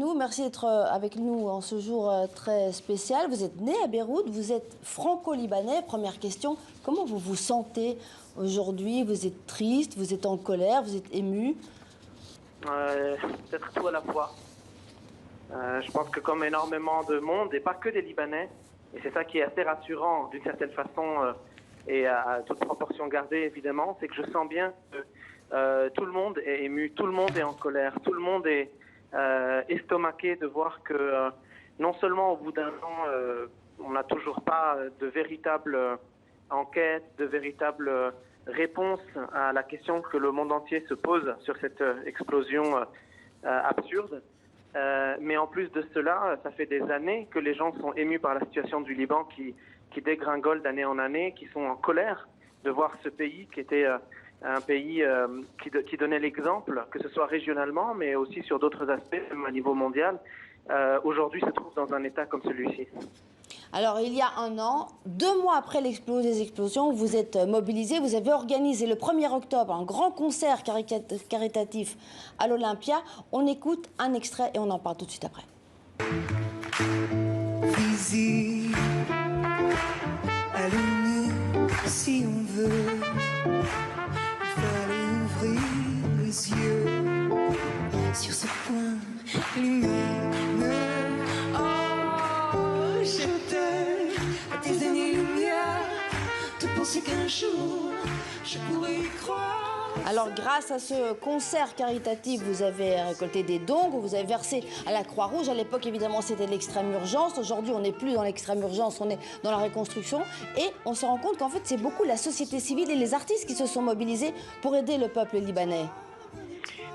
nous. Merci d'être avec nous en ce jour très spécial. Vous êtes né à Beyrouth, vous êtes franco-libanais. Première question, comment vous vous sentez aujourd'hui? Vous êtes triste, vous êtes en colère, vous êtes ému? Peut-être tout à la fois. Je pense que comme énormément de monde, et pas que des Libanais, et c'est ça qui est assez rassurant d'une certaine façon, et à toute proportion gardée évidemment, c'est que je sens bien que tout le monde est ému, tout le monde est en colère, tout le monde est estomaqué de voir que non seulement au bout d'un an, on n'a toujours pas de véritable enquête, de véritable réponse à la question que le monde entier se pose sur cette explosion absurde. Mais en plus de cela, ça fait des années que les gens sont émus par la situation du Liban qui dégringole d'année en année, qui sont en colère de voir ce pays qui était un pays qui donnait l'exemple, que ce soit régionalement, mais aussi sur d'autres aspects, même à niveau mondial, aujourd'hui se trouve dans un état comme celui-ci. Alors, il y a un an, 2 mois après les explosions, vous êtes mobilisés. Vous avez organisé le 1er octobre un grand concert caritatif à l'Olympia. On écoute un extrait et on en parle tout de suite après. Visible, allumé, si on veut, il fallait ouvrir les yeux sur ce point lumineux. Oh, j'étais à des années-lumière de penser qu'un jour je pourrais y croire. Alors, grâce à ce concert caritatif, vous avez récolté des dons que vous avez versés à la Croix-Rouge. À l'époque, évidemment, c'était l'extrême urgence. Aujourd'hui, on n'est plus dans l'extrême urgence, on est dans la reconstruction. Et on se rend compte qu'en fait, c'est beaucoup la société civile et les artistes qui se sont mobilisés pour aider le peuple libanais.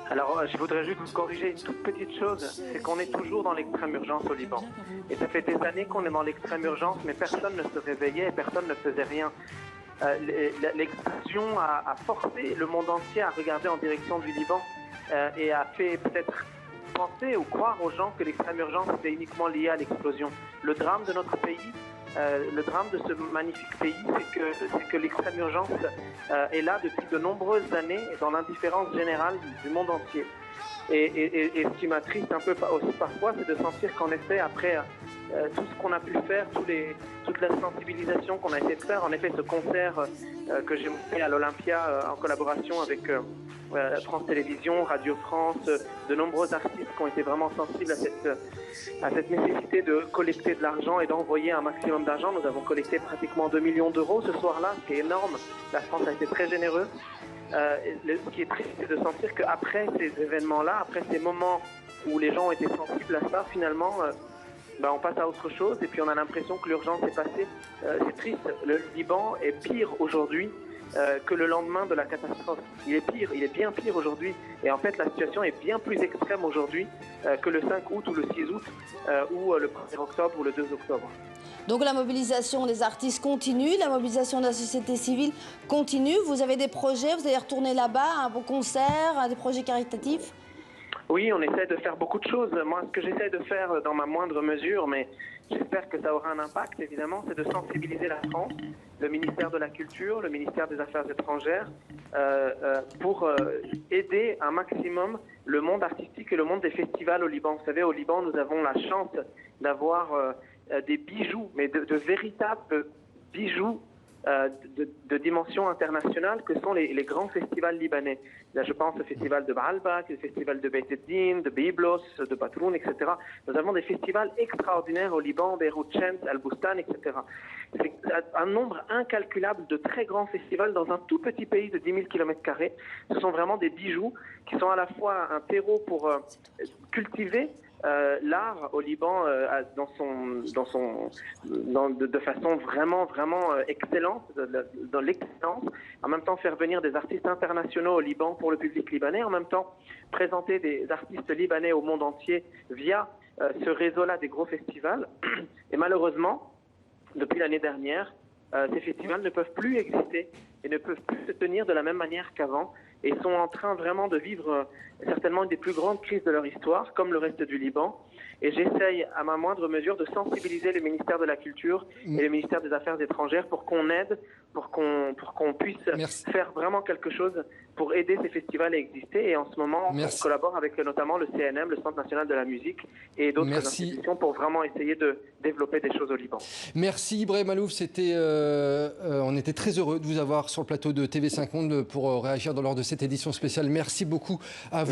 Alors, je voudrais juste vous corriger une toute petite chose, c'est qu'on est toujours dans l'extrême urgence au Liban. Et ça fait des années qu'on est dans l'extrême urgence, mais personne ne se réveillait et personne ne faisait rien. L'explosion a forcé le monde entier à regarder en direction du Liban et a fait peut-être penser ou croire aux gens que l'extrême urgence était uniquement liée à l'explosion. Le drame de notre pays, le drame de ce magnifique pays, c'est que l'extrême urgence est là depuis de nombreuses années dans l'indifférence générale du monde entier. Et ce qui m'attriste un peu aussi parfois, c'est de sentir qu'en effet, après tout ce qu'on a pu faire, toute la sensibilisation qu'on a essayé de faire, en effet, ce concert que j'ai monté à l'Olympia en collaboration avec France Télévisions, Radio France, de nombreux artistes qui ont été vraiment sensibles à cette nécessité de collecter de l'argent et d'envoyer un maximum d'argent. Nous avons collecté pratiquement 2 millions d'euros ce soir-là, ce qui est énorme. La France a été très généreuse. Ce qui est triste, c'est de sentir qu'après ces événements-là, après ces moments où les gens ont été sensibles à ça, finalement, on passe à autre chose et puis on a l'impression que l'urgence est passée. C'est triste, le Liban est pire aujourd'hui que le lendemain de la catastrophe. Il est pire, il est bien pire aujourd'hui. Et en fait, la situation est bien plus extrême aujourd'hui que le 5 août ou le 6 août ou le 1er octobre ou le 2 octobre. Donc la mobilisation des artistes continue, la mobilisation de la société civile continue. Vous avez des projets, vous allez retourner là-bas, un beau concert, des projets caritatifs? Oui, on essaie de faire beaucoup de choses. Moi, ce que j'essaie de faire dans ma moindre mesure, mais j'espère que ça aura un impact, évidemment, c'est de sensibiliser la France, le ministère de la Culture, le ministère des Affaires étrangères, pour aider un maximum le monde artistique et le monde des festivals au Liban. Vous savez, au Liban, nous avons la chance d'avoir des bijoux, mais de véritables bijoux de dimension internationale que sont les grands festivals libanais. Là, je pense au festival de Baalbek, le festival de Beit Eddin, de Byblos, de Batroun, etc. Nous avons des festivals extraordinaires au Liban, Beyrouth Shams, Al-Bustan, etc. C'est un nombre incalculable de très grands festivals dans un tout petit pays de 10 000 km². Ce sont vraiment des bijoux qui sont à la fois un terreau pour cultiver l'art au Liban de façon vraiment excellente, dans l'excellence, en même temps faire venir des artistes internationaux au Liban pour le public libanais, en même temps présenter des artistes libanais au monde entier via ce réseau-là des gros festivals. Et malheureusement, depuis l'année dernière, ces festivals ne peuvent plus exister et ne peuvent plus se tenir de la même manière qu'avant et sont en train vraiment de vivre certainement une des plus grandes crises de leur histoire, comme le reste du Liban. Et j'essaye, à ma moindre mesure, de sensibiliser le ministère de la Culture et le ministère des Affaires étrangères pour qu'on aide, pour qu'on puisse faire vraiment quelque chose pour aider ces festivals à exister. Et en ce moment, on collabore avec notamment le CNM, le Centre national de la musique, et d'autres institutions pour vraiment essayer de développer des choses au Liban. Merci Ibrahim Malouf, on était très heureux de vous avoir sur le plateau de TV5 Monde pour réagir lors de cette édition spéciale. Merci beaucoup à vous.